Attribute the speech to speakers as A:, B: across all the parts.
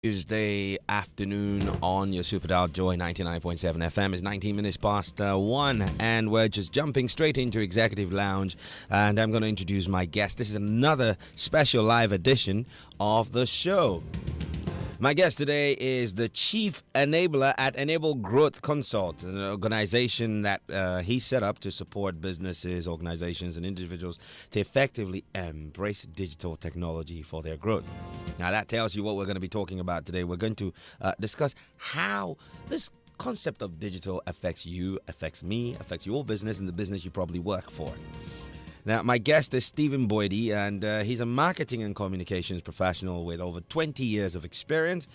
A: Tuesday afternoon on your Super Dial Joy 99.7 FM is 19 minutes past 1, and we're just jumping straight into Executive Lounge. And I'm going to introduce my guest. This is another special live edition of the show. My guest today is the Chief Enabler at Enable Growth Consult, an organization that he set up to support businesses, organizations, and individuals to effectively embrace digital technology for their growth. Now, that tells you what we're going to be talking about today. We're going to discuss how this concept of digital affects you, affects me, affects your business, and the business you probably work for. Now, my guest is Stephen Boydie, and he's a marketing and communications professional with over 20 years of experience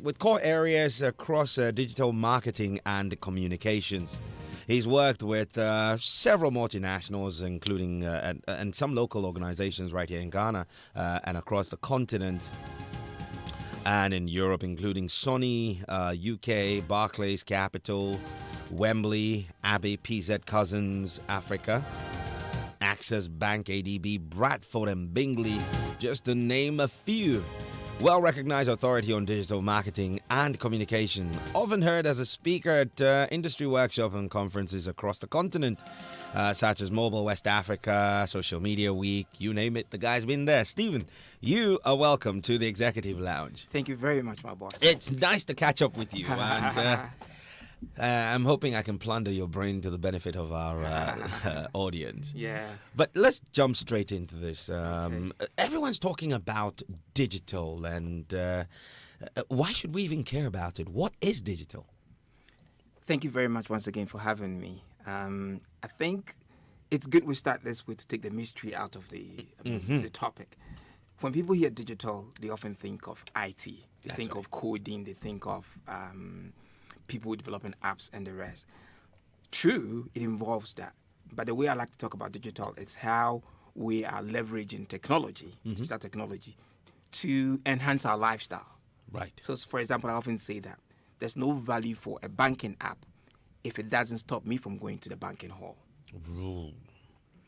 A: with core areas across digital marketing and communications. He's worked with several multinationals, including and some local organizations right here in Ghana and across the continent and in Europe, including Sony, UK, Barclays Capital, Wembley, Abbey, PZ Cousins, Africa, Access Bank, ADB, Bradford and Bingley, just to name a few. Well-recognized authority on digital marketing and communication, often heard as a speaker at industry workshops and conferences across the continent, such as Mobile West Africa, Social Media Week, you name it, the guy's been there. Stephen, you are welcome to the Executive Lounge.
B: Thank you very much, my boss.
A: It's nice to catch up with you, and I'm hoping I can plunder your brain to the benefit of our audience.
B: Yeah.
A: But let's jump straight into this.
B: Okay.
A: Everyone's talking about digital, and why should we even care about it? What is digital?
B: Thank you very much once again for having me. I think it's good we start this way to take the mystery out of the topic. When people hear digital, they often think of IT. They think of coding. They think of people developing apps and the rest. True, it involves that. But the way I like to talk about digital is how we are leveraging technology, digital technology, to enhance our lifestyle.
A: Right.
B: So, for example, I often say that there's no value for a banking app if it doesn't stop me from going to the banking hall.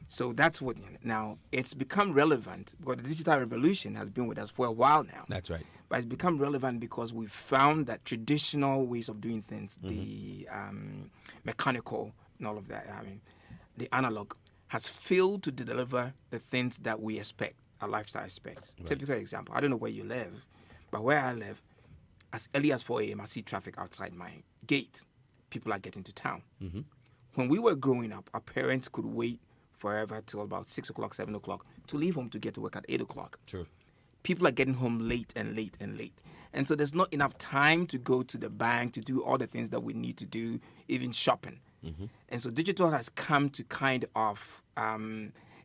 B: So that's what, now, it's become relevant because the digital revolution has been with us for a while now.
A: That's right.
B: But it's become relevant because we've found that traditional ways of doing things, the mechanical and all of that, the analog, has failed to deliver the things that we expect, our lifestyle expects. Right. Typical example, I don't know where you live, but where I live, as early as 4 a.m., I see traffic outside my gate. People are getting to town. When we were growing up, our parents could wait forever till about 6 o'clock, 7 o'clock to leave home to get to work at 8 o'clock.
A: True.
B: People are getting home late and late and late. And so there's not enough time to go to the bank to do all the things that we need to do, even shopping. And so digital has come to kind of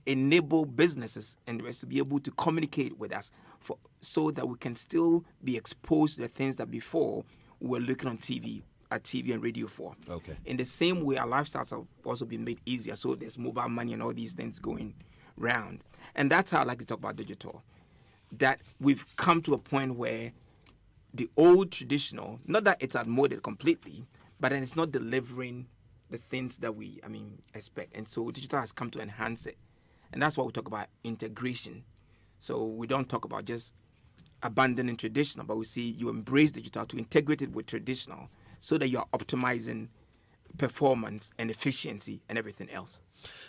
B: enable businesses and the rest to be able to communicate with us so that we can still be exposed to the things that before we were looking on TV and radio for.
A: Okay.
B: In the same way, our lifestyles have also been made easier. So there's mobile money and all these things going round. And that's how I like to talk about digital. That we've come to a point where the old traditional, not that it's outmoded completely, but then it's not delivering the things that we, expect. And so digital has come to enhance it. And that's why we talk about integration. So we don't talk about just abandoning traditional, but we see you embrace digital to integrate it with traditional so that you're optimizing performance and efficiency and everything else.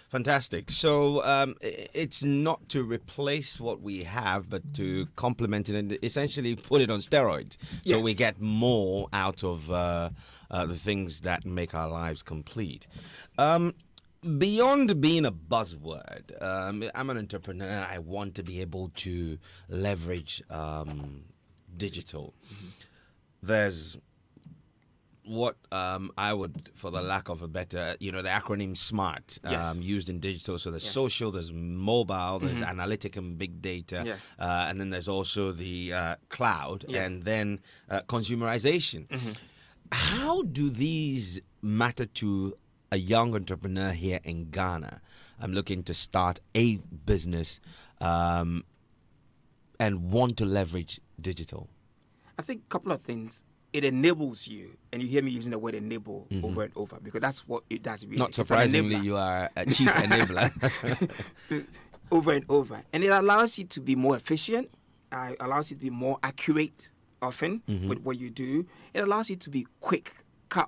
A: Fantastic. So it's not to replace what we have, but to complement it and essentially put it on steroids. So we get more out of the things that make our lives complete. Beyond being a buzzword, I'm an entrepreneur. I want to be able to leverage digital. There's what I would, for the lack of a better, the acronym SMART, used in digital. So there's social, there's mobile, there's analytic and big data, and then there's also the cloud, and then consumerization. How do these matter to a young entrepreneur here in Ghana? I'm looking to start a business and want to leverage digital.
B: I think a couple of things. It enables you, and you hear me using the word enable over and over because that's what it does. Really.
A: Not surprisingly, you are a chief enabler.
B: Over and over. And it allows you to be more efficient, allows you to be more accurate often with what you do. It allows you to be quick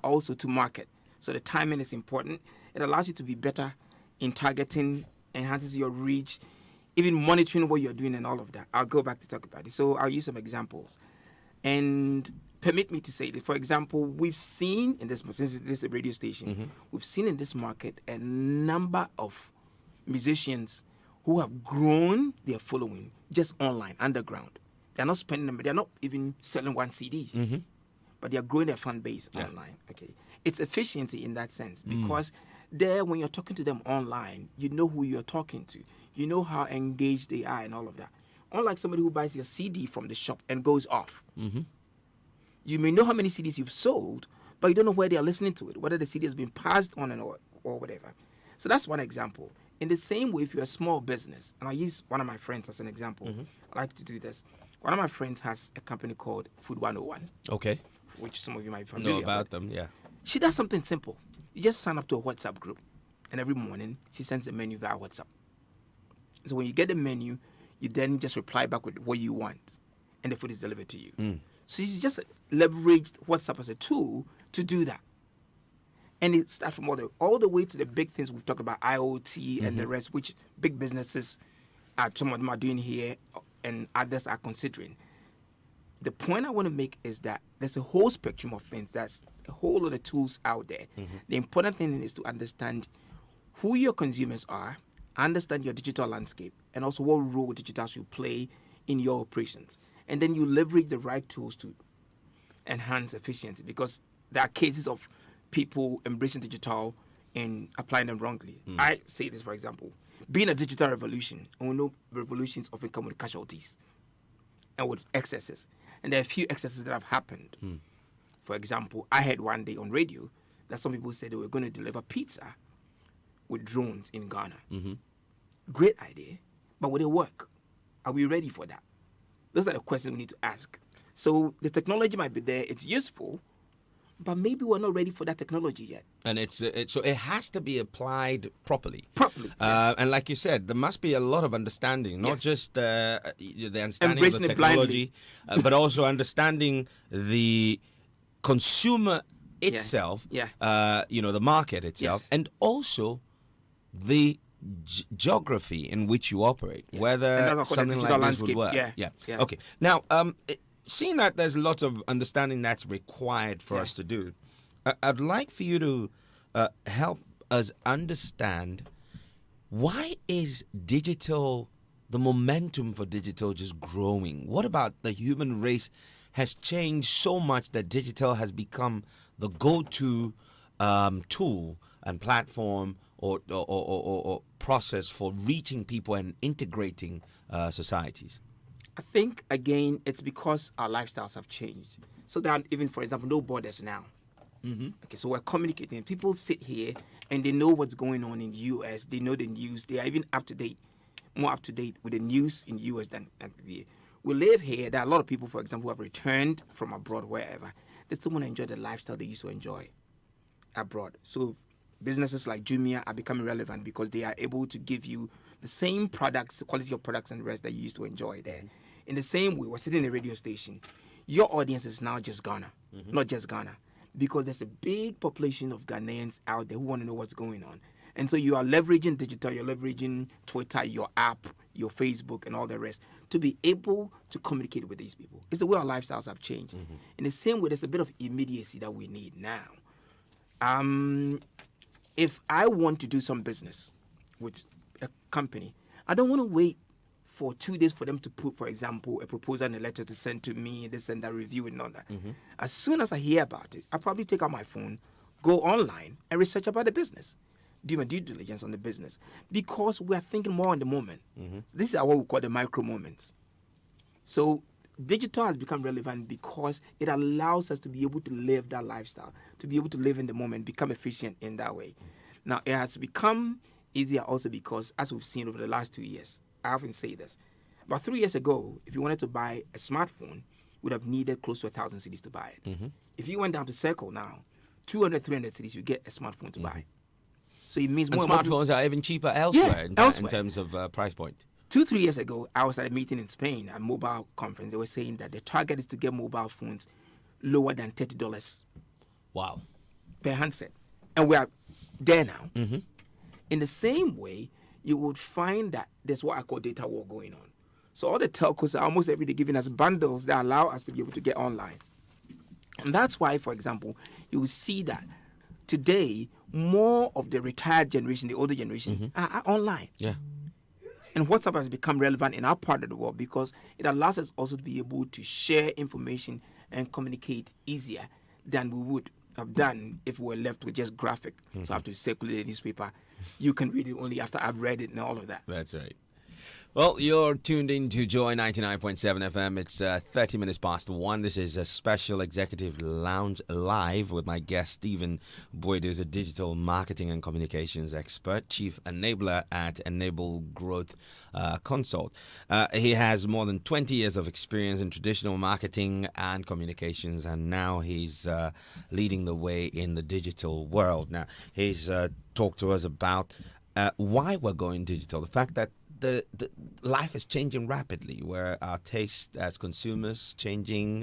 B: also to market. So the timing is important. It allows you to be better in targeting, enhances your reach, even monitoring what you're doing and all of that. I'll go back to talk about it. So I'll use some examples. And permit me to say that, for example, we've seen in this, since this is a radio station, we've seen in this market a number of musicians who have grown their following just online, underground. They're not spending them, they're not even selling one CD, but they're growing their fan base online. Okay, it's efficiency in that sense, because there, when you're talking to them online, you know who you're talking to, you know how engaged they are and all of that. Unlike somebody who buys your CD from the shop and goes off. You may know how many CDs you've sold, but you don't know where they are listening to it, whether the CD has been passed on or whatever. So that's one example. In the same way, if you're a small business, and I use one of my friends as an example, I like to do this. One of my friends has a company called Food 101.
A: Okay.
B: Which some of you might be familiar
A: Know about
B: with.
A: them, yeah.
B: She does something simple. You just sign up to a WhatsApp group, and every morning she sends a menu via WhatsApp. So when you get the menu, you then just reply back with what you want, and the food is delivered to you. So she's just leveraged WhatsApp as a tool to do that. And it starts from all the way to the big things we've talked about, IoT and the rest, which big businesses, some of them are doing here and others are considering. The point I want to make is that there's a whole spectrum of things. There's a whole lot of tools out there. The important thing is to understand who your consumers are, understand your digital landscape, and also what role digital should play in your operations. And then you leverage the right tools to enhance efficiency, because there are cases of people embracing digital and applying them wrongly. I say this, for example, being a digital revolution, and we know revolutions often come with casualties and with excesses. And there are a few excesses that have happened. For example, I heard one day on radio that some people said they were going to deliver pizza with drones in Ghana. Great idea, but will it work? Are we ready for that? Those are the questions we need to ask. So the technology might be there, it's useful, but maybe we're not ready for that technology yet.
A: And so it has to be applied properly.
B: Yeah.
A: And like you said, there must be a lot of understanding, not just the understanding
B: Embracing
A: of the
B: it blindly.
A: technology, but also understanding the consumer itself, the market itself, and also the geography in which you operate, whether something like this would work. Yeah. Okay. Now, seeing that there's lots of understanding that's required for us to do, I'd like for you to help us understand, why is digital, the momentum for digital, just growing? What about the human race has changed so much that digital has become the go-to tool and platform or process for reaching people and integrating societies?
B: I think, again, it's because our lifestyles have changed. So there are even, for example, no borders now. Okay, so we're communicating. People sit here and they know what's going on in the U.S. They know the news. They are even more up to date with the news in the U.S. than we live here. There are a lot of people, for example, who have returned from abroad, wherever. They still want to enjoy the lifestyle they used to enjoy abroad. So businesses like Jumia are becoming relevant because they are able to give you the same products, the quality of products and the rest that you used to enjoy there. In the same way, we're sitting in a radio station. Your audience is now just Ghana, not just Ghana, because there's a big population of Ghanaians out there who want to know what's going on. And so you are leveraging digital, you're leveraging Twitter, your app, your Facebook, and all the rest to be able to communicate with these people. It's the way our lifestyles have changed. In the same way, there's a bit of immediacy that we need now. If I want to do some business with a company, I don't want to wait for 2 days for them to put, for example, a proposal and a letter to send to me, this and that, review and all that. As soon as I hear about it, I'll probably take out my phone, go online, and research about the business. Do my due diligence on the business. Because we are thinking more on the moment. This is what we call the micro moments. So digital has become relevant because it allows us to be able to live that lifestyle, to be able to live in the moment, become efficient in that way. Now, it has become easier also because, as we've seen over the last 2 years, I often say this, about 3 years ago, if you wanted to buy a smartphone, you would have needed close to 1,000 cities to buy it. If you went down to Circle now, 200, 300 cities, you get a smartphone to buy. So it means more.
A: And smartphones are even cheaper elsewhere, in terms of price point.
B: 2-3 years ago, I was at a meeting in Spain, a mobile conference. They were saying that the target is to get mobile phones lower than $30
A: Wow.
B: per handset. And we are there now.
A: Mm-hmm.
B: In the same way, you would find that there's what I call data war going on. So all the telcos are almost every day giving us bundles that allow us to be able to get online. And that's why, for example, you will see that today, more of the retired generation, the older generation, are online.
A: Yeah.
B: And WhatsApp has become relevant in our part of the world because it allows us also to be able to share information and communicate easier than we would have done if we were left with just graphic. So I have to circulate a newspaper. You can read it only after I've read it and all of that.
A: That's right. Well, you're tuned in to Joy 99.7 FM. It's 30 minutes past 1. This is a special executive lounge live with my guest, Stephen Boyd, who's a digital marketing and communications expert, chief enabler at Enable Growth Consult. He has more than 20 years of experience in traditional marketing and communications, and now he's leading the way in the digital world. Now, he's talked to us about why we're going digital, the fact that the life is changing rapidly, where our taste as consumers changing,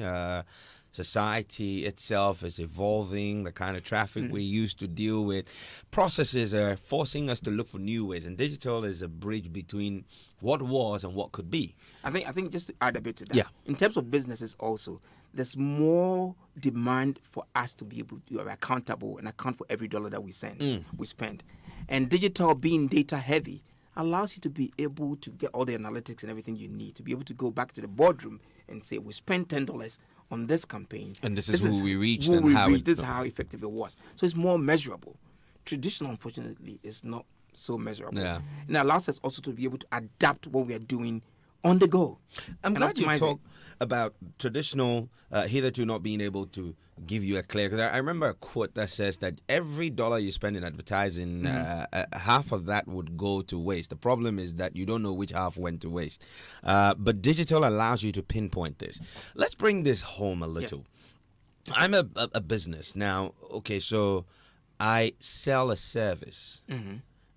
A: society itself is evolving, the kind of traffic we used to deal with. Processes are forcing us to look for new ways, and digital is a bridge between what was and what could be.
B: I think just to add a bit to that,
A: Yeah.
B: in terms of businesses also, there's more demand for us to be able to be accountable and account for every dollar that we spend. And digital, being data heavy, allows you to be able to get all the analytics and everything you need to be able to go back to the boardroom and say, we spent $10 on this campaign.
A: And this is who we reached
B: who
A: and
B: we
A: how
B: reached,
A: it...
B: this is how effective it was. So it's more measurable. Traditional, unfortunately, is not so measurable.
A: Yeah.
B: And it allows us also to be able to adapt what we are doing on the go.
A: I'm
B: and
A: glad you
B: optimize
A: talk
B: it.
A: about traditional, hitherto not being able to give you a clear. Because I remember a quote that says that every dollar you spend in advertising, half of that would go to waste. The problem is that you don't know which half went to waste. But digital allows you to pinpoint this. Let's bring this home a little. Yeah. I'm a business now. Okay, so I sell a service.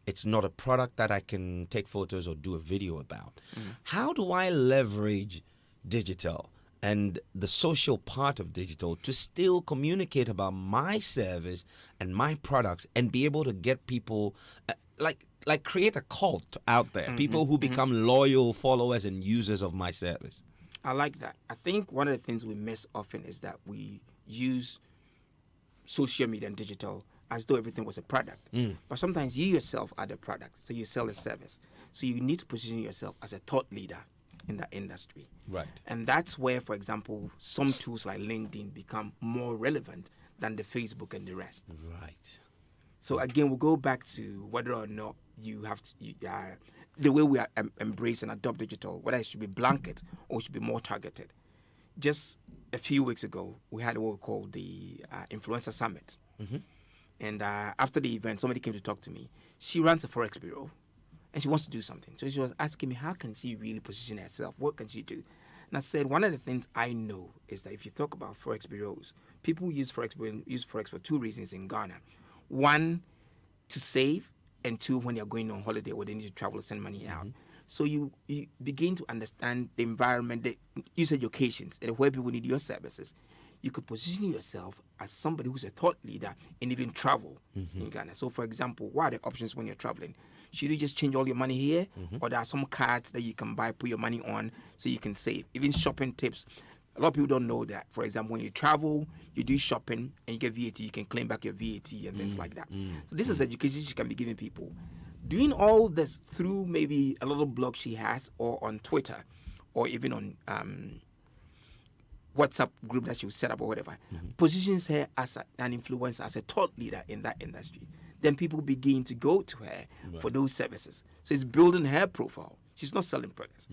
A: It's not a product that I can take photos or do a video about. How do I leverage digital and the social part of digital to still communicate about my service and my products and be able to get people, like create a cult out there, people who become loyal followers and users of my service?
B: I like that. I think one of the things we miss often is that we use social media and digital as though everything was a product. But sometimes you yourself are the product, so you sell a service. So you need to position yourself as a thought leader in that industry.
A: Right.
B: And that's where, for example, some tools like LinkedIn become more relevant than the Facebook and the rest.
A: Right.
B: So again, we'll go back to whether or not you have to, the way we embrace and adopt digital, whether it should be blanket or it should be more targeted. Just a few weeks ago, we had what we call the Influencer Summit. And after the event, somebody came to talk to me. She runs a Forex bureau, and she wants to do something. So she was asking me, how can she really position herself? What can she do? And I said, one of the things I know is that if you talk about Forex bureaus, people use Forex for two reasons in Ghana. One, to save, and two, when they're going on holiday or they need to travel to send money out. So you begin to understand the environment, the usage occasions, and where people need your services. You could position yourself as somebody who's a thought leader and even travel in Ghana. So, for example, what are the options when you're traveling? Should you just change all your money here? Or there are some cards that you can buy, put your money on so you can save? Even shopping tips. A lot of people don't know that. For example, when you travel, you do shopping and you get VAT, you can claim back your VAT and things like that. So this is education she can be giving people. Doing all this through maybe a little blog she has or on Twitter or even on WhatsApp group that she will set up or whatever, positions her as an influencer, as a thought leader in that industry. Then people begin to go to her for those services. So it's building her profile. She's not selling products.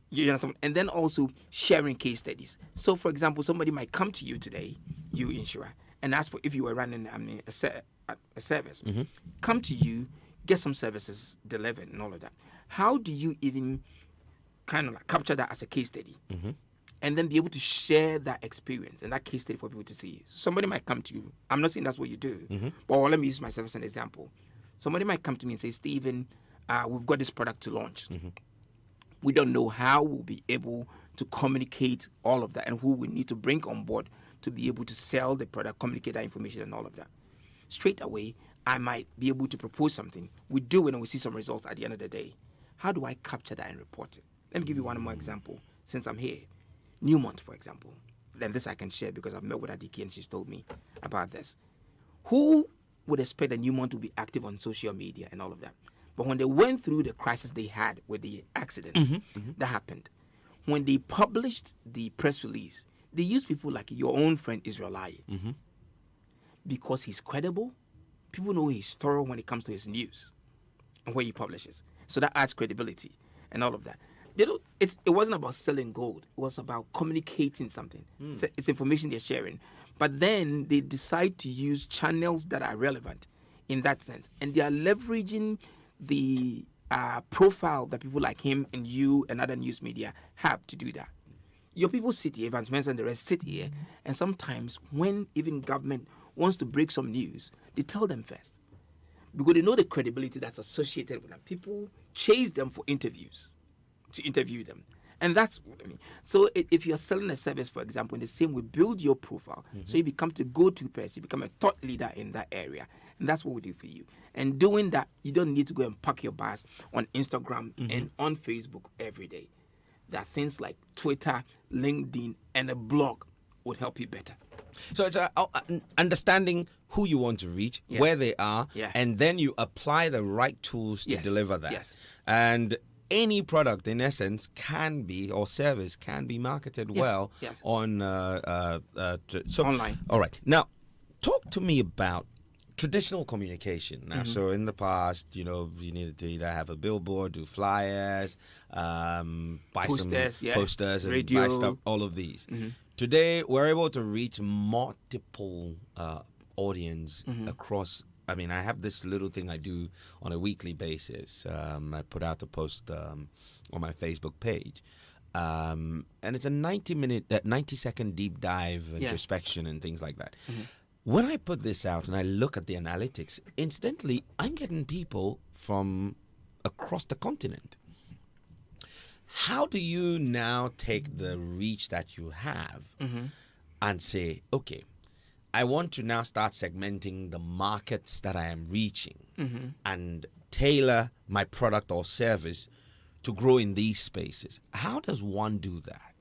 B: You understand? And then also sharing case studies. So, for example, somebody might come to you today, you Nhyira, and ask for if you were running a service. Come to you, get some services delivered and all of that. How do you even kind of like capture that as a case study? And then be able to share that experience and that case study for people to see. So somebody might come to you. I'm not saying that's what you do, but let me use myself as an example. Somebody might come to me and say, Stephen, we've got this product to launch. We don't know how we'll be able to communicate all of that and who we need to bring on board to be able to sell the product, communicate that information and all of that. Straight away, I might be able to propose something. We do it and we see some results at the end of the day. How do I capture that and report it? Let me give you one more example since I'm here. Newmont, for example. Then this I can share because I've met with Adiki and she's told me about this. Who would expect that Newmont to be active on social media and all of that? But when they went through the crisis they had with the accident that happened, when they published the press release, they used people like your own friend Israel Aye. Because he's credible. People know he's thorough when it comes to his news and where he publishes. So that adds credibility and all of that. It wasn't about selling gold. It was about communicating something. It's information they're sharing. But then they decide to use channels that are relevant in that sense. And they are leveraging the profile that people like him and you and other news media have to do that. Your people sit here, Evans Mensah and the rest sit here, and sometimes when even government wants to break some news, they tell them first. Because they know the credibility that's associated with them. People chase them for interviews, to interview them. And that's what I mean. So if you're selling a service, for example, in the same way, build your profile. So you become the go-to person, you become a thought leader in that area. And that's what we do for you. And doing that, you don't need to go and pack your bars on Instagram and on Facebook every day. There are things like Twitter, LinkedIn, and a blog would help you better.
A: So it's understanding who you want to reach, where they are, and then you apply the right tools to deliver that. And any product, in essence, can be, or service can be marketed well on
B: online.
A: All right. Now, talk to me about traditional communication. Now, so in the past, you needed to either have a billboard, do flyers, buy
B: posters,
A: some posters, and
B: radio,
A: buy stuff, all of these. Today, we're able to reach multiple audience across. I mean, I have this little thing I do on a weekly basis. I put out a post on my Facebook page. And it's a 90-second deep dive introspection and things like that. When I put this out and I look at the analytics, incidentally, I'm getting people from across the continent. How do you now take the reach that you have and say, okay, I want to now start segmenting the markets that I am reaching and tailor my product or service to grow in these spaces? How does one do that?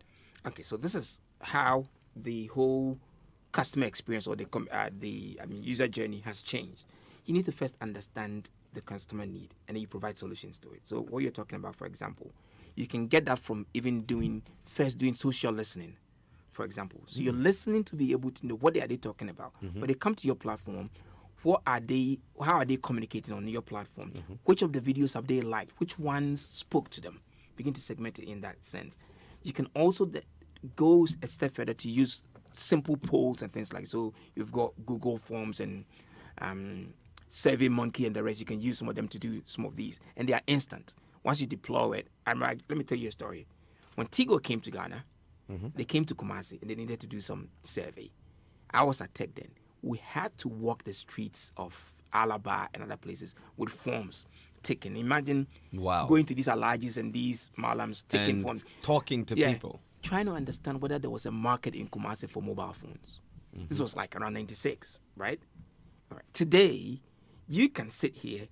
B: Okay, so this is how the whole customer experience or the user journey has changed. You need to first understand the customer need and then you provide solutions to it. So what you're talking about, for example, you can get that from even doing social listening, for example. So you're listening to be able to know what are they talking about. When they come to your platform, how are they communicating on your platform? Which of the videos have they liked? Which ones spoke to them? Begin to segment it in that sense. You can also go a step further to use simple polls and things like so. You've got Google Forms and SurveyMonkey and the rest. You can use some of them to do some of these, and they are instant. Once you deploy it, let me tell you a story. When Tigo came to Ghana, they came to Kumasi and they needed to do some survey. I was at Tech then. We had to walk the streets of Alaba and other places with forms taken. Imagine going to these Alajis and these Malams taking forms,
A: talking to people.
B: Trying to understand whether there was a market in Kumasi for mobile phones. This was like around 96, right? All right. Today, you can sit here,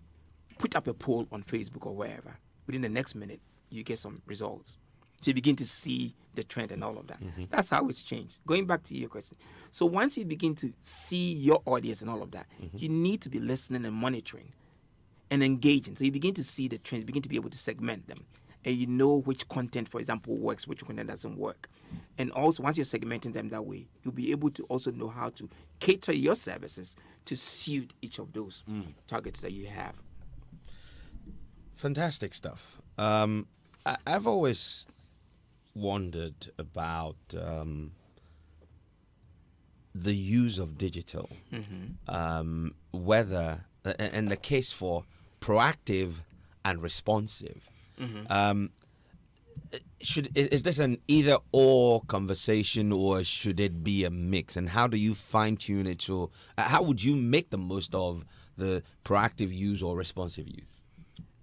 B: put up a poll on Facebook or wherever. Within the next minute, you get some results. So you begin to see the trend and all of that. That's how it's changed. Going back to your question. So once you begin to see your audience and all of that, you need to be listening and monitoring and engaging. So you begin to see the trends, begin to be able to segment them. And you know which content, for example, works, which content doesn't work. And also, once you're segmenting them that way, you'll be able to also know how to cater your services to suit each of those targets that you have.
A: Fantastic stuff. I've always wondered about the use of digital, whether, and the case for proactive and responsive. Is this an either or conversation, or should it be a mix? And how do you fine tune it? So how would you make the most of the proactive use or responsive use?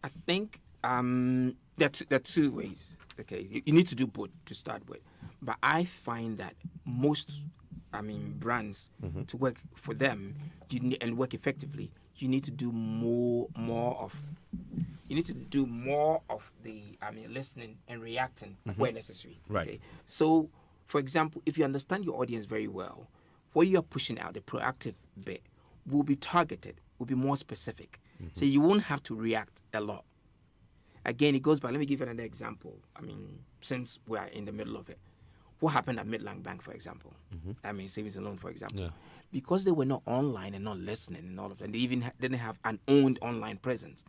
B: I think the There are two ways. Okay, you need to do both to start with, but I find that most, brands to work for them, and work effectively, you need to do more of. You need to do more of the listening and reacting where necessary.
A: Right.
B: Okay? So, for example, if you understand your audience very well, what you are pushing out, the proactive bit, will be targeted, will be more specific. So you won't have to react a lot. Again, it goes back. Let me give you another example. Since we are in the middle of it, what happened at Midland Bank, for example? Savings and loan, for example.
A: Yeah.
B: Because they were not online and not listening and all of that, and they even didn't have an owned online presence.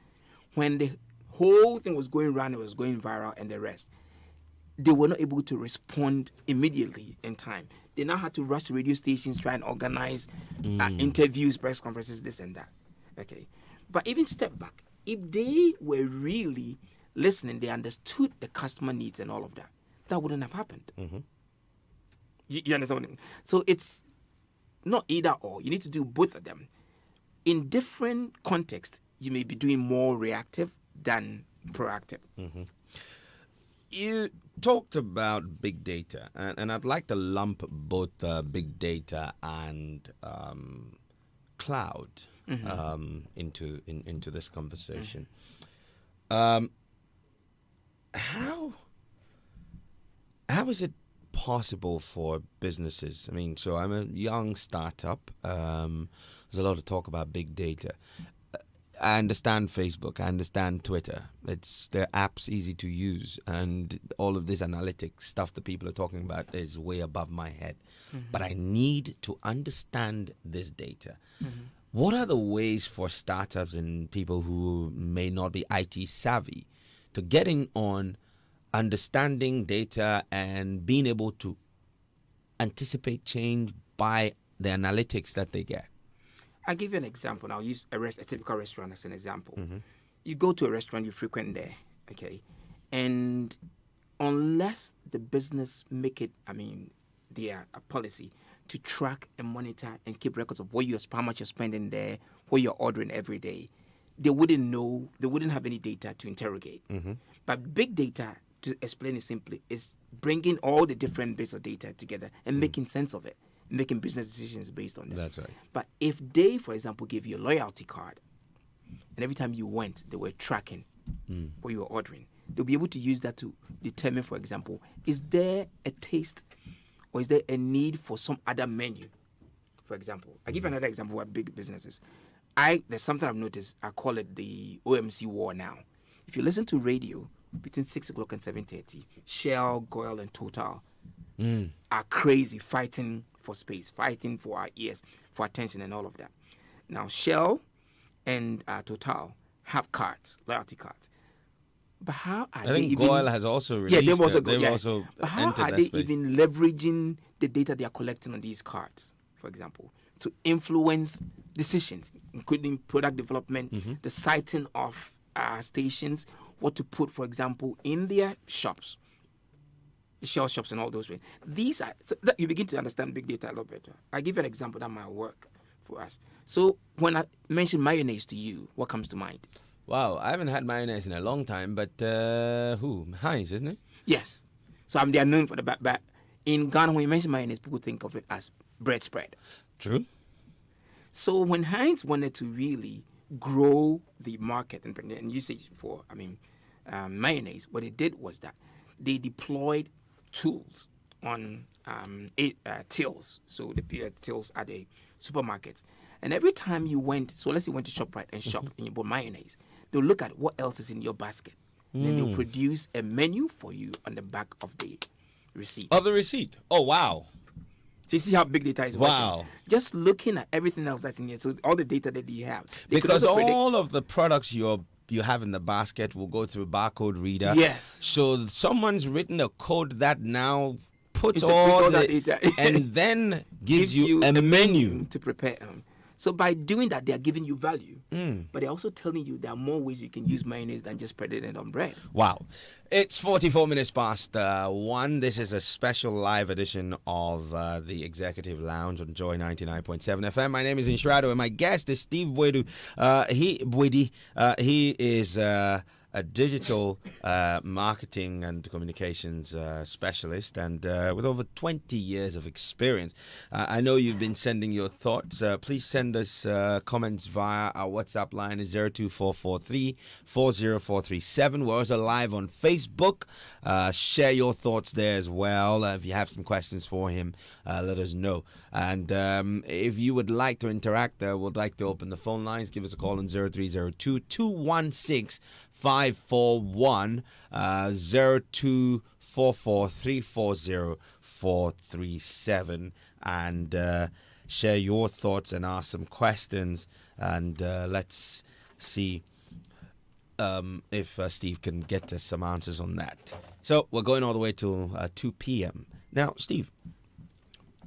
B: When the whole thing was going around, it was going viral and the rest, they were not able to respond immediately in time. They now had to rush to radio stations, try and organize interviews, press conferences, this and that. Okay. But even step back, if they were really listening, they understood the customer needs and all of that, that wouldn't have happened. You understand what I mean? So it's not either or. You need to do both of them. In different contexts, you may be doing more reactive than proactive.
A: You talked about big data, and I'd like to lump both big data and cloud into this conversation. How is it possible for businesses? So I'm a young startup. There's a lot of talk about big data. I understand Facebook. I understand Twitter. Their apps easy to use, and all of this analytics stuff that people are talking about is way above my head. But I need to understand this data. What are the ways for startups and people who may not be IT savvy to getting on understanding data and being able to anticipate change by the analytics that they get?
B: I'll give you an example. I'll use a typical restaurant as an example. You go to a restaurant, you frequent there, okay? And unless the business make it, their policy to track and monitor and keep records of how much you're spending there, what you're ordering every day, they wouldn't know, they wouldn't have any data to interrogate. But big data, to explain it simply, is bringing all the different bits of data together and making sense of it, making business decisions based on that.
A: That's right.
B: But if they, for example, give you a loyalty card, and every time you went, they were tracking what you were ordering, they'll be able to use that to determine, for example, is there a taste or is there a need for some other menu? For example, I'll give you another example of what big businesses. There's something I've noticed, I call it the OMC war now. If you listen to radio between 6 o'clock and 7:30, Shell, Goil, and Total are crazy, fighting for space, fighting for our ears, for attention and all of that. Now, Shell and Total have cards, loyalty cards. But how are they even...
A: Goil has also released they've also
B: but how
A: entered
B: are
A: that
B: they
A: space.
B: even leveraging the data they are collecting on these cards, for example, to influence decisions, including product development, the siting of stations, what to put, for example, in their shops, the Shell shops and all those ways. These are... So that you begin to understand big data a lot better. I'll give you an example that might work for us. So when I mention mayonnaise to you, what comes to mind?
A: Wow, I haven't had mayonnaise in a long time, but Heinz, isn't it?
B: Yes. So they are known for the but in Ghana, when you mention mayonnaise, people think of it as bread spread.
A: True.
B: So when Heinz wanted to really grow the market and usage for, mayonnaise, what they did was that they deployed tools on tills. So the tills at the supermarkets. And every time you went, so let's say you went to ShopRite and shopped and you bought mayonnaise, they'll look at what else is in your basket. And then they'll produce a menu for you on the back of the receipt.
A: Of the receipt? Oh, wow.
B: So you see how big data is working?
A: Wow.
B: Just looking at everything else that's in here, so all the data that you have.
A: Because all of the products you have in the basket will go through a barcode reader.
B: Yes.
A: So someone's written a code that now puts all the data and then gives you a menu
B: to prepare. So by doing that, they are giving you value. But they're also telling you there are more ways you can use mayonnaise than just spreading it on bread.
A: Wow. It's 44 minutes past 1. This is a special live edition of the Executive Lounge on Joy 99.7 FM. My name is Nhyira Addo, and my guest is Steve Bwedu. He is a digital marketing and communications specialist, and with over 20 years of experience. I know you've been sending your thoughts. Please send us comments via our WhatsApp line is 02443 40437. We're also live on Facebook. Share your thoughts there as well. If you have some questions for him, let us know. And if you would like to interact, would like to open the phone lines, give us a call on 0302 216 541 0244 340 437, and share your thoughts and ask some questions, and let's see if Steve can get us some answers on that. So we're going all the way till 2 p.m. Now, Steve,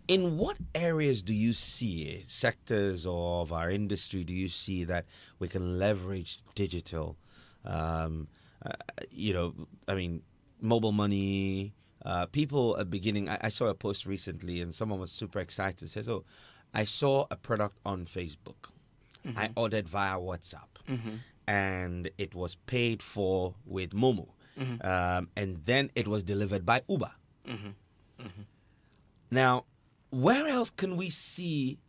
A: in what areas do you see, sectors of our industry, do you see that we can leverage digital? Mobile money. People are beginning. I saw a post recently, and someone was super excited. Says, "Oh, I saw a product on Facebook. Mm-hmm. I ordered via WhatsApp, mm-hmm. and it was paid for with Momo, mm-hmm. And then it was delivered by Uber." Mm-hmm. Mm-hmm. Now, where else can we see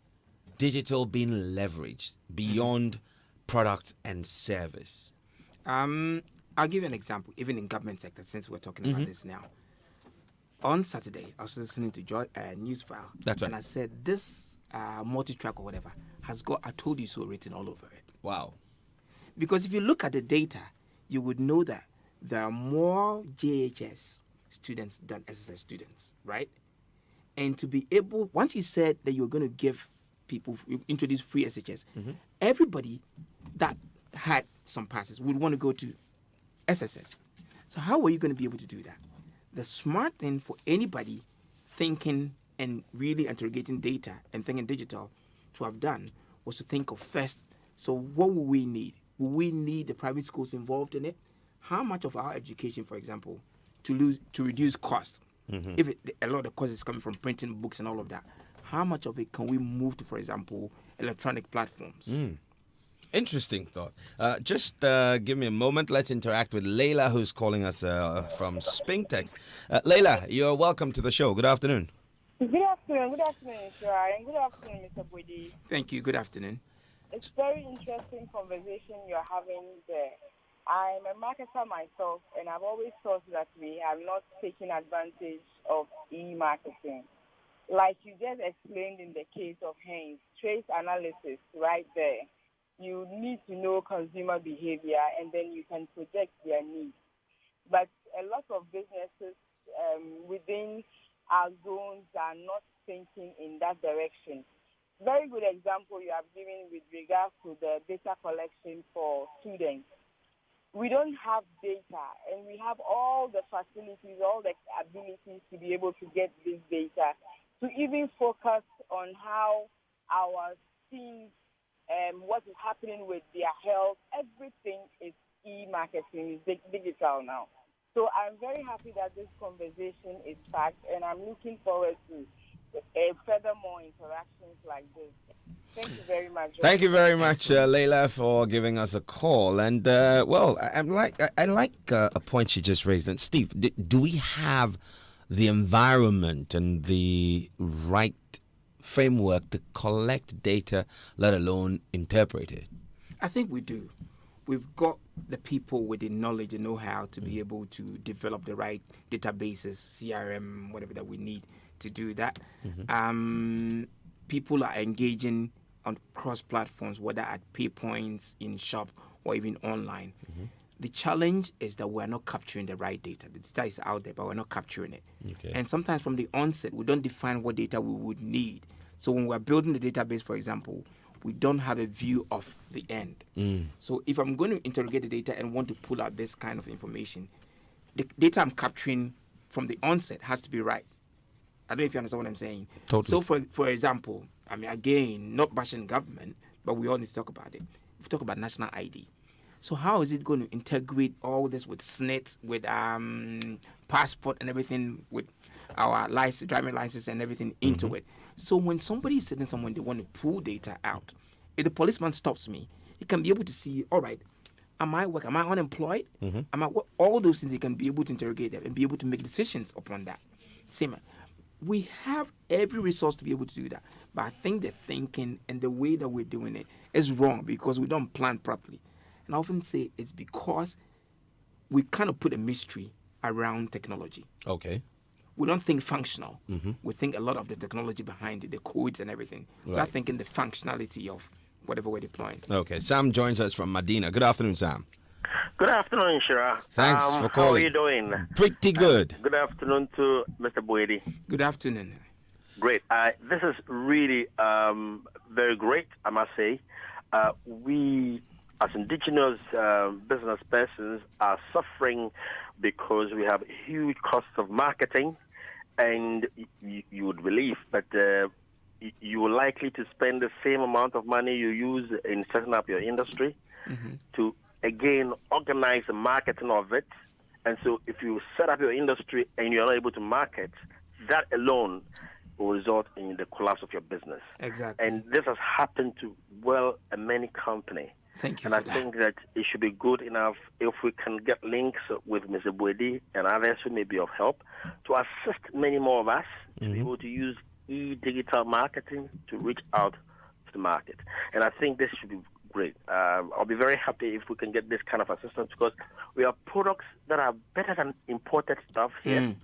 A: digital being leveraged beyond product and service?
B: I'll give you an example, even in government sector, since we're talking about this now. On Saturday, I was listening to Newsfile.
A: That's right.
B: And I said, this multi-track or whatever has got "I told you so" written all over it.
A: Wow.
B: Because if you look at the data, you would know that there are more JHS students than SSS students, right? And to be able, once you said that you're going to give people, you introduce free SHS, everybody that had some passes would want to go to SSS. So how are you going to be able to do that? The smart thing for anybody thinking and really interrogating data and thinking digital to have done was to think of first, so what will we need? Will we need the private schools involved in it? How much of our education, for example, to reduce costs, if a lot of the cost is coming from printing books and all of that, how much of it can we move to, for example, electronic platforms?
A: Interesting thought. Just give me a moment. Let's interact with Leila, who's calling us from Spintex. Leila, you're welcome to the show. Good afternoon.
C: Good afternoon, Nhyira, and good afternoon, Mr. Budi.
B: Thank you. Good afternoon.
C: It's very interesting conversation you're having there. I'm a marketer myself, and I've always thought that we have not taken advantage of e-marketing. Like you just explained in the case of Haynes, trace analysis right there. You need to know consumer behavior, and then you can project their needs. But a lot of businesses within our zones are not thinking in that direction. Very good example you have given with regards to the data collection for students. We don't have data, and we have all the facilities, all the abilities to be able to get this data, to even focus on how our teams, what is happening with their health. Everything is e-marketing, is digital now. So I'm very happy that this conversation is packed, and I'm looking forward to furthermore interactions like this. Thank you very much.
A: Thank you very much, Leila, for giving us a call. And I like a point you just raised. And Steve, do we have the environment and the right framework to collect data, let alone interpret it?
B: I think we do. We've got the people with the knowledge and know-how to be able to develop the right databases, CRM, whatever that we need to do that. People are engaging on cross-platforms, whether at pay points, in shop, or even online. The challenge is that we're not capturing the right data. The data is out there, but we're not capturing it. Okay. And sometimes from the onset, we don't define what data we would need. So when we're building the database, for example, we don't have a view of the end. So if I'm going to interrogate the data and want to pull out this kind of information, the data I'm capturing from the onset has to be right. I don't know if you understand what I'm saying.
A: Totally.
B: So for example, I mean, again, not bashing government, but we all need to talk about it. We talk about national ID. So how is it going to integrate all this with SNIT, with passport and everything, with our license, driving license and everything into it? So when somebody is sitting somewhere, they want to pull data out. If the policeman stops me, he can be able to see, all right, Am I working? Am I unemployed? Am I what? All those things, they can be able to interrogate them and be able to make decisions upon that. Same. We have every resource to be able to do that. But I think the thinking and the way that we're doing it is wrong because we don't plan properly. And I often say it's because we kind of put a mystery around technology.
A: Okay.
B: We don't think functional. We think a lot of the technology behind it, the codes and everything. We're not thinking the functionality of whatever we're deploying.
A: Okay. Sam joins us from Medina. Good afternoon, Sam.
D: Good afternoon, Nhyira.
A: Thanks for calling.
D: How are you doing?
A: Pretty good.
D: Good afternoon to Mr. Boedi.
B: Good afternoon.
D: Great. This is really very great, I must say. We, as indigenous business persons, are suffering because we have huge costs of marketing, and you would believe that you are likely to spend the same amount of money you use in setting up your industry to, again, organize the marketing of it. And so if you set up your industry and you're not able to market, that alone will result in the collapse of your business.
B: Exactly.
D: And this has happened to, many companies.
B: Thank you.
D: And I think that it should be good enough if we can get links with Mr. Boedi and others who may be of help to assist many more of us to be able to use e-digital marketing to reach out to the market. And I think this should be great. I'll be very happy if we can get this kind of assistance because we have products that are better than imported stuff here.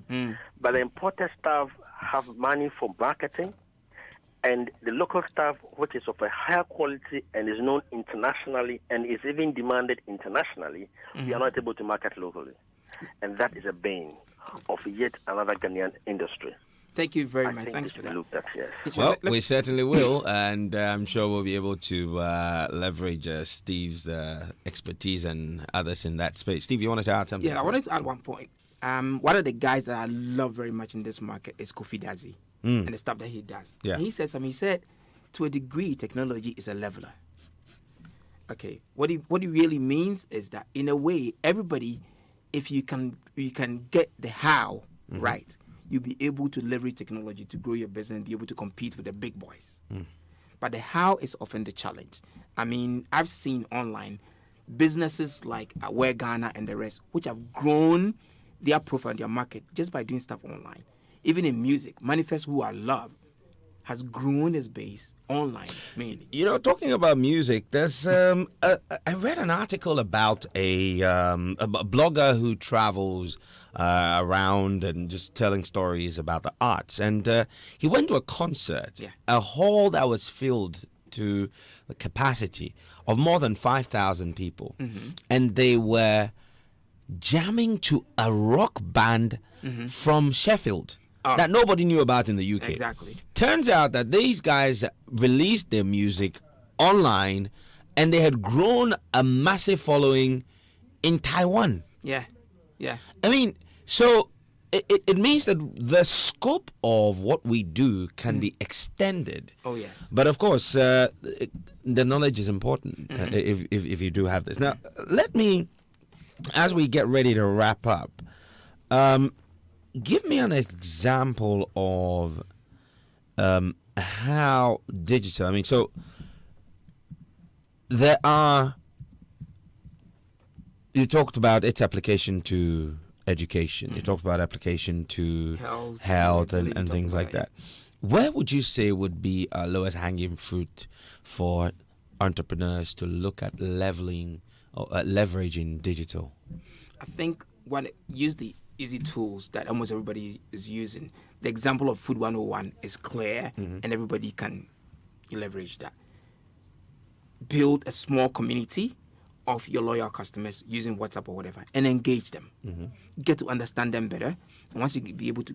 D: But the imported stuff have money for marketing, and the local stuff, which is of a higher quality and is known internationally and is even demanded internationally, we are not able to market locally. And that is a bane of yet another Ghanaian industry.
B: Thank you very
D: I
B: much.
D: think
B: Thanks
D: it
B: for
D: should be
B: that.
D: looked at, yes.
A: Well, we certainly will, and I'm sure we'll be able to leverage Steve's expertise and others in that space. Steve, you wanted to add something?
B: Yeah, I wanted to add one point. One of the guys that I love very much in this market is Kofi Dazi and the stuff that he does.
A: Yeah.
B: And he said something. He said, to a degree, technology is a leveler. Okay, what he really means is that in a way, everybody, if you can get the how right, you'll be able to leverage technology to grow your business and be able to compete with the big boys. But the how is often the challenge. I mean, I've seen online businesses like Aware Ghana and the rest, which have grown their profile, their market, just by doing stuff online. Even in music, Manifest, who I love, has grown its base online mainly.
A: You know, talking about music, there's I read an article about a blogger who travels around and just telling stories about the arts, and he went to a concert, a hall that was filled to the capacity of more than 5,000 people, and they were jamming to a rock band from Sheffield that nobody knew about in the UK.
B: Exactly.
A: Turns out that these guys released their music online and they had grown a massive following in Taiwan.
B: Yeah.
A: I mean, so it means that the scope of what we do can be extended.
B: Oh, yes.
A: But of course, the knowledge is important if you do have this. Now, let me, as we get ready to wrap up, give me an example of how digital. I mean, so there are. You talked about its application to education. You talked about application to health and things like that. Where would you say would be a lowest hanging fruit for entrepreneurs to look at leveling or leveraging digital?
B: I think use the easy tools that almost everybody is using. The example of Food 101 is clear and everybody can leverage that. Build a small community of your loyal customers using WhatsApp or whatever and engage them. Get to understand them better. And once you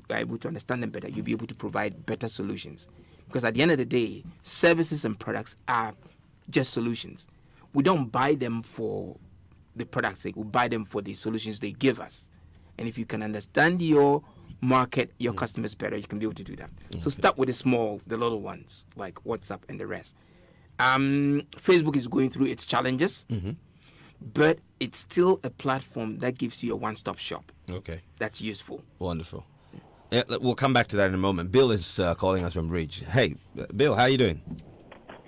B: are able to understand them better, you'll be able to provide better solutions. Because at the end of the day, services and products are just solutions. We don't buy them for the product's sake. We buy them for the solutions they give us. And if you can understand your market, your customers better, you can be able to do that. So start with the little ones, like WhatsApp and the rest. Facebook is going through its challenges, but it's still a platform that gives you a one-stop shop.
A: Okay.
B: That's useful.
A: Wonderful. We'll come back to that in a moment. Bill is calling us from Ridge. Hey, Bill, how are you doing?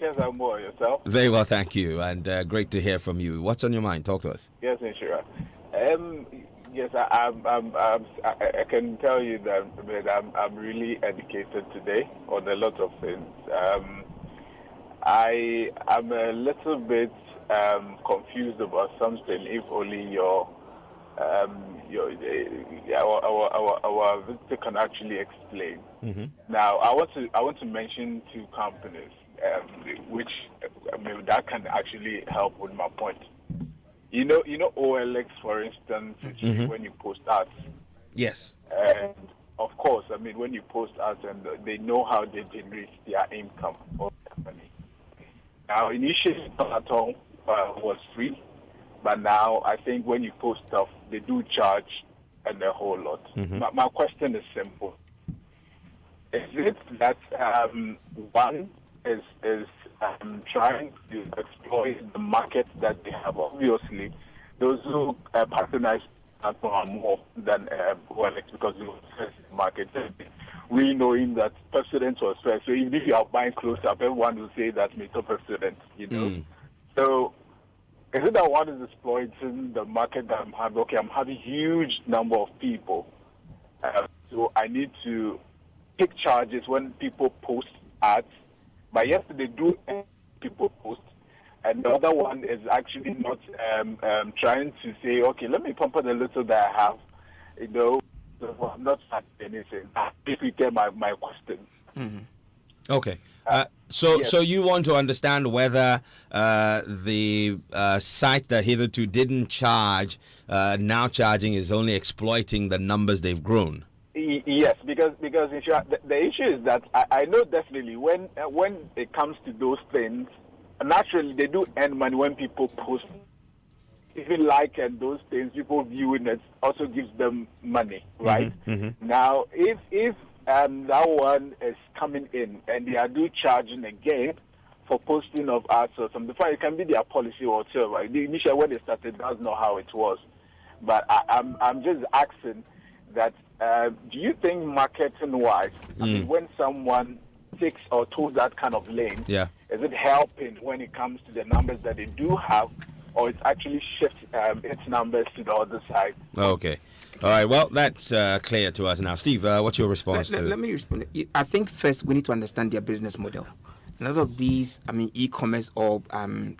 E: Yes, I'm well. Yourself?
A: Very well, thank you, and great to hear from you. What's on your mind? Talk to us.
E: Yes, Nhyira. Yes, I can tell you that I'm really educated today on a lot of things. I am a little bit confused about something. If only our visitor can actually explain.
A: Mm-hmm.
E: Now, I want to mention two companies, which that can actually help with my point. You know OLX, for instance,
A: Mm-hmm.
E: when you post ads.
A: Yes.
E: And of course, when you post ads, and they know how they generate their income or their money. Now, initially, Peloton was free, but now I think when you post stuff, they do charge and a whole lot.
A: Mm-hmm.
E: My question is simple. Is it that one is trying to exploit the market that they have? Obviously, those who patronize platform are more than OLX because it was first in the market. We knowing that President was first, so even if you are buying close up, everyone will say that Mr. President, So is it that one is exploiting the market that I'm having? Okay, I'm having huge number of people, so I need to take charges when people post ads. But yesterday, do people post, and the other one is actually not trying to say, okay, let me pump out a little that I have, so I'm not saying anything. If you get my question.
B: Mm-hmm.
A: Okay.
E: Yes.
A: So you want to understand whether the site that hitherto didn't charge, now charging, is only exploiting the numbers they've grown?
E: Yes, because the issue is that I know definitely when it comes to those things, naturally they do earn money when people post. Even like and those things, people viewing it also gives them money, right?
A: Mm-hmm.
E: Now, if that one is coming in and they are charging again for posting of ads or something, it can be their policy or whatever. Initially, when they started, that's not how it was. But I'm just asking that. Do you think marketing-wise, when someone takes or toes that kind of lane, is it helping when it comes to the numbers that they do have, or it's actually shifts its numbers to the other side?
A: Okay. All right. Well, that's clear to us now. Steve, what's your response to
B: Let me respond. I think first we need to understand their business model. A lot of these, e-commerce or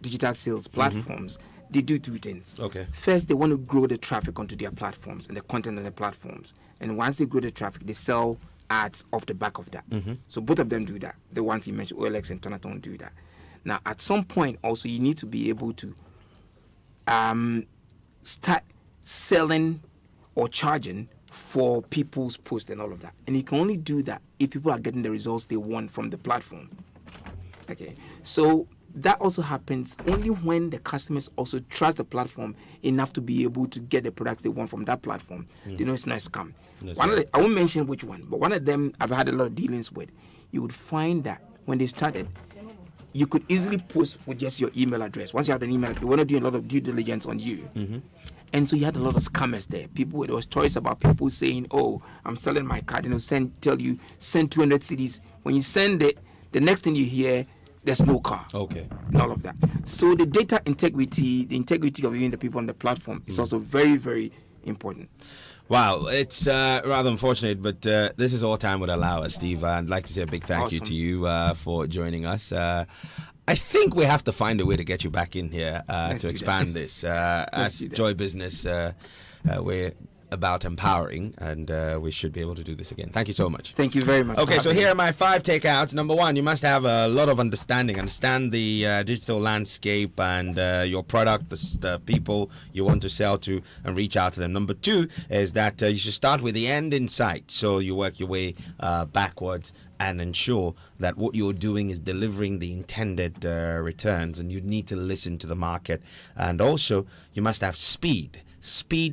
B: digital sales platforms, they do two things.
A: Okay.
B: First, they want to grow the traffic onto their platforms and the content on the platforms. And once they grow the traffic, they sell ads off the back of that.
A: Mm-hmm.
B: So both of them do that. The ones you mentioned, OLX and Tonaton, do that. Now, at some point, also, you need to be able to start selling or charging for people's posts and all of that. And you can only do that if people are getting the results they want from the platform. Okay. So that also happens only when the customers also trust the platform enough to be able to get the products they want from that platform. They know it's not a scam. I won't mention which one, but one of them I've had a lot of dealings with. You would find that when they started, you could easily post with just your email address. Once you have an email, they want to do a lot of due diligence on you.
A: Mm-hmm.
B: And so you had a lot of scammers there. There was stories about people saying, "Oh, I'm selling my card," and they'll send 200 CDs. When you send it, the next thing you hear, there's no car.
A: Okay.
B: And all of that. So the data integrity, the integrity of even the people on the platform is also very, very important.
A: Wow, it's rather unfortunate, but this is all time would allow us, Steve. I'd like to say a big thank you to you for joining us. I think we have to find a way to get you back in here to expand this. As Joy Business, we're about empowering, and we should be able to do this again. Thank you so much.
B: Thank you very much.
A: Okay, so here are my 5 takeouts. Number 1, you must have a lot of understand the digital landscape and your product, the people you want to sell to, and reach out to them. Number 2 is that you should start with the end in sight, so you work your way backwards and ensure that what you're doing is delivering the intended returns, and you need to listen to the market. And also, you must have speed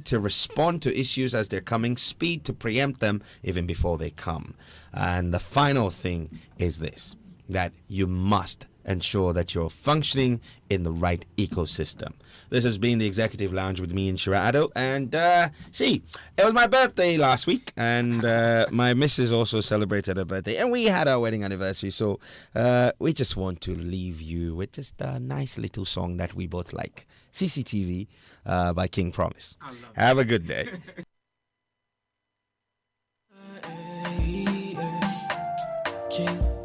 A: to respond to issues as they're coming, speed to preempt them even before they come. And the final thing is this, that you must ensure that you're functioning in the right ecosystem. This has been the Executive Lounge with me, Nhyira Addo. And see, it was my birthday last week, and my missus also celebrated her birthday, and we had our wedding anniversary. So we just want to leave you with just a nice little song that we both like, CCTV by King Promise. Have a good day.
F: King